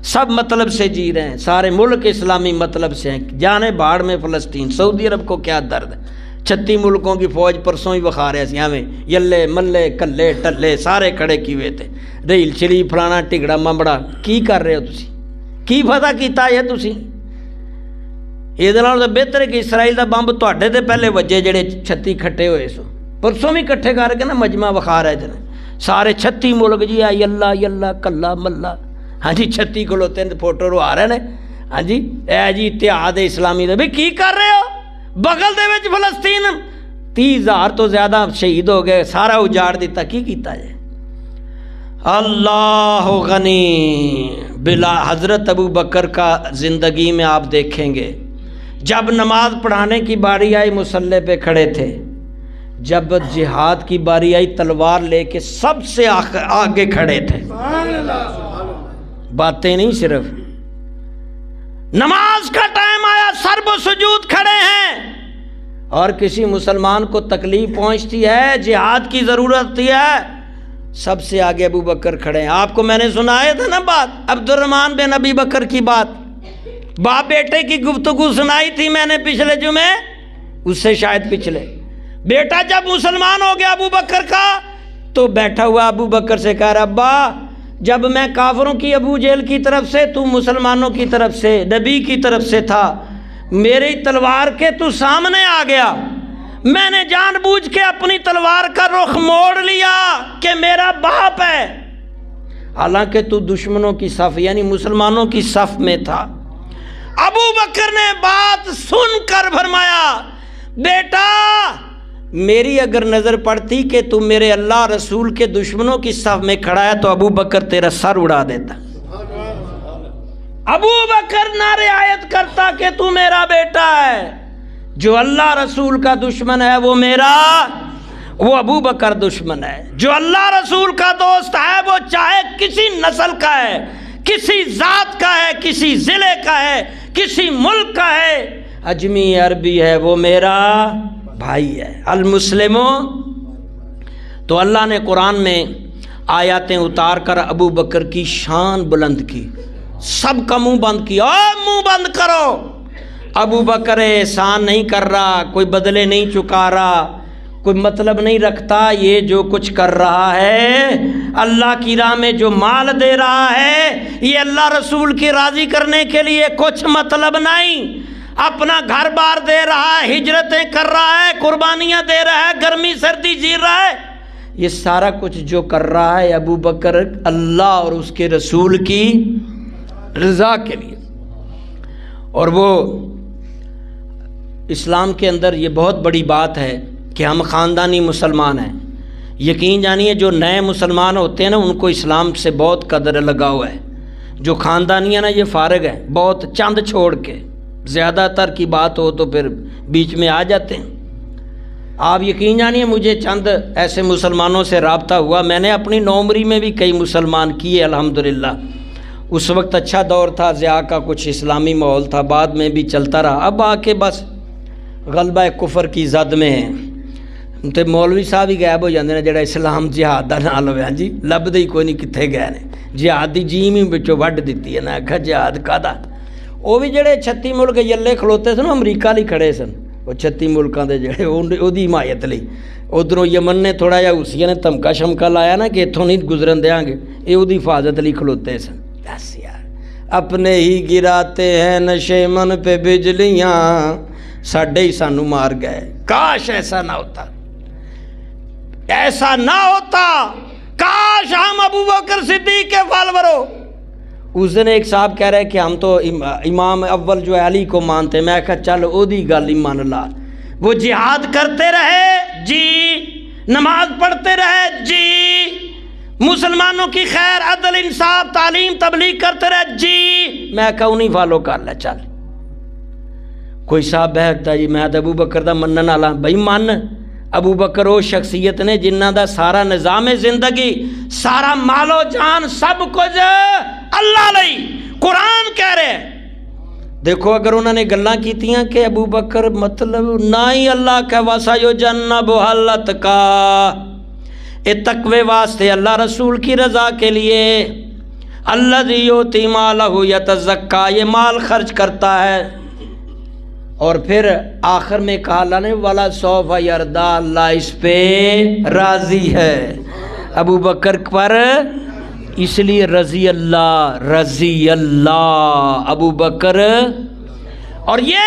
سب مطلب سے جی رہے ہیں، سارے ملک اسلامی مطلب سے ہیں، جانے باڑ میں فلسطین، سعودی عرب کو کیا درد ہے، 36 ملکوں کی فوج پرسوں ہی بخا رہے ہیں، ہمیں یلے ملے کلے ٹلے سارے کھڑے کیے تھے، ریل چلی فلانا ٹگڑا ممبڑا، کی کر رہے ہو تسی؟ کی فتح کیتا ہے تسی؟ یہ تو بہتر ہے کہ اسرائیل دا بمب تواڈے تے پہلے وجے جڑے 36 کھٹے ہوئے سو، پرسوں بھی کٹھے کر کے نا مجمع بخا رہے تھے سارے 36 ملک جی آئی اللہ یلا کلا ملا، ہاں جی 36 کھلوتے ہیں فوٹو رو آ رہے ہیں، ہاں جی اے جی اتحاد اسلامی دے بھی کی کر رہے ہو؟ بغل دے وچ فلسطین 30,000 تو زیادہ شہید ہو گئے، سارا اجاڑ دیتا، کی کیتا جائے؟ اللہ غنی بلا حضرت ابو بکر کا زندگی میں آپ دیکھیں گے، جب نماز پڑھانے کی باری آئی مصلی پہ کھڑے تھے، جب جہاد کی باری آئی تلوار لے کے سب سے آگے کھڑے تھے، باتیں نہیں صرف، نماز کا ٹائم آیا سر و سجود کھڑے ہیں، اور کسی مسلمان کو تکلیف پہنچتی ہے، جہاد کی ضرورت ہوتی ہے، سب سے آگے ابو بکر کھڑے ہیں۔ آپ کو میں نے سنایا تھا نا بات عبد الرحمن بن ابی بکر کی بات، باپ بیٹے کی گفتگو سنائی تھی میں نے پچھلے جمعے، اس سے شاید پچھلے، بیٹا جب مسلمان ہو گیا ابو بکر کا تو بیٹھا ہوا ابو بکر سے کہہ رہا ابا جب میں کافروں کی ابو جہل کی طرف سے، تو مسلمانوں کی طرف سے، نبی کی طرف سے تھا، میری تلوار کے تو سامنے آ گیا، میں نے جان بوجھ کے اپنی تلوار کا رخ موڑ لیا کہ میرا باپ ہے، حالانکہ تو دشمنوں کی صف یعنی مسلمانوں کی صف میں تھا۔ ابو بکر نے بات سن کر فرمایا بیٹا میری اگر نظر پڑتی کہ تو میرے اللہ رسول کے دشمنوں کی صف میں کھڑا ہے تو ابو بکر تیرا سر اڑا دیتا، ابو بکر نہ رعایت کرتا کہ تو میرا بیٹا ہے، جو اللہ رسول کا دشمن ہے وہ ابو بکر دشمن ہے، جو اللہ رسول کا دوست ہے وہ چاہے کسی نسل کا ہے، کسی ذات کا ہے، کسی ضلع کا ہے، کسی ملک کا ہے، اجمی عربی ہے، وہ میرا بھائی ہے، المسلموں۔ تو اللہ نے قرآن میں آیاتیں اتار کر ابو بکر کی شان بلند کی، سب کا منہ بند کیا، منہ بند کرو، ابو بکر احسان نہیں کر رہا، کوئی بدلے نہیں چکا رہا، کوئی مطلب نہیں رکھتا، یہ جو کچھ کر رہا ہے اللہ کی راہ میں جو مال دے رہا ہے یہ اللہ رسول کی راضی کرنے کے لیے کچھ مطلب نہیں، اپنا گھر بار دے رہا ہے، ہجرتیں کر رہا ہے، قربانیاں دے رہا ہے، گرمی سردی جی رہا ہے، یہ سارا کچھ جو کر رہا ہے ابو بکر اللہ اور اس کے رسول کی رضا کے لیے۔ اور وہ اسلام کے اندر یہ بہت بڑی بات ہے کہ ہم خاندانی مسلمان ہیں، یقین جانیے جو نئے مسلمان ہوتے ہیں نا ان کو اسلام سے بہت قدر لگا ہوا ہے، جو خاندانی ہے نا یہ فارغ ہے، بہت چند چھوڑ کے، زیادہ تر کی بات ہو تو پھر بیچ میں آ جاتے ہیں۔ آپ یقین جانیے مجھے چند ایسے مسلمانوں سے رابطہ ہوا، میں نے اپنی نوعمری میں بھی کئی مسلمان کیے الحمدللہ، اس وقت اچھا دور تھا، ضیاء کا کچھ اسلامی ماحول تھا، بعد میں بھی چلتا رہا، اب آ کے بس غلبہ کفر کی زد میں ہیں، تے مولوی صاحب ہی غائب ہو جاندے نے جڑا اسلام جہاد دا نال ہویا جی لبدے ہی کوئی نہیں کتھے گئے نے، جہاد دی جیم ہی وچوں وڈ دتی ہے نا، آکھا جہاد کادا، وہ بھی جڑے 36 ملک یلے کھلوتے سن امریکہ لی کھڑے سن، وہ 36 ملکاں دے جڑے اودی حمایت لئی، ادھروں یمن نے تھوڑا جہا حوثیوں نے دھمکا شمکا لایا نا کہ اتھوں نہیں گزرن دیاں گے، یہ اودی حفاظت لئی کھلوتے سن۔ بس یار اپنے ہی گراتے ہیں نشیمن پہ بجلیاں، ساڈے ہی سانو مار گئے، کاش ایسا نہ ہوتا، ایسا نہ ہوتا، کاش ہم ابو بکر صدیق کے فالوور ہو۔ اس دن ایک صاحب کہہ رہے کہ ہم تو امام اول جو ہے علی کو مانتے، میں کہا چل او دی گل ہی مان لا، وہ جہاد کرتے رہے جی، نماز پڑھتے رہے جی، مسلمانوں کی خیر عدل انصاف تعلیم تبلیغ کرتے رہے جی، میں کہا انہیں فالو کر لے چل۔ کوئی صاحب بہتا جی میں تو ابو بکر دا منن والا، بھائی من، ابو بکر وہ شخصیت نے جنہ دا سارا نظام زندگی، سارا مال و جان، سب کچھ اللہ لئی، قرآن کہہ رہے دیکھو اگر انہوں نے گلاں کیتیاں کہ ابو بکر مطلب نہ ہی اللہ کا واسا جو جنب حلت کا، اے تقوی واسطے اللہ رسول کی رضا کے لیے الذی یؤتی مالہ یتزکا، یہ مال خرچ کرتا ہے، اور پھر آخر میں کہا اللہ نے ولا سوف یردا، اللہ اس پہ راضی ہے ابو بکر پر، اس لیے رضی اللہ ابو بکر. اور یہ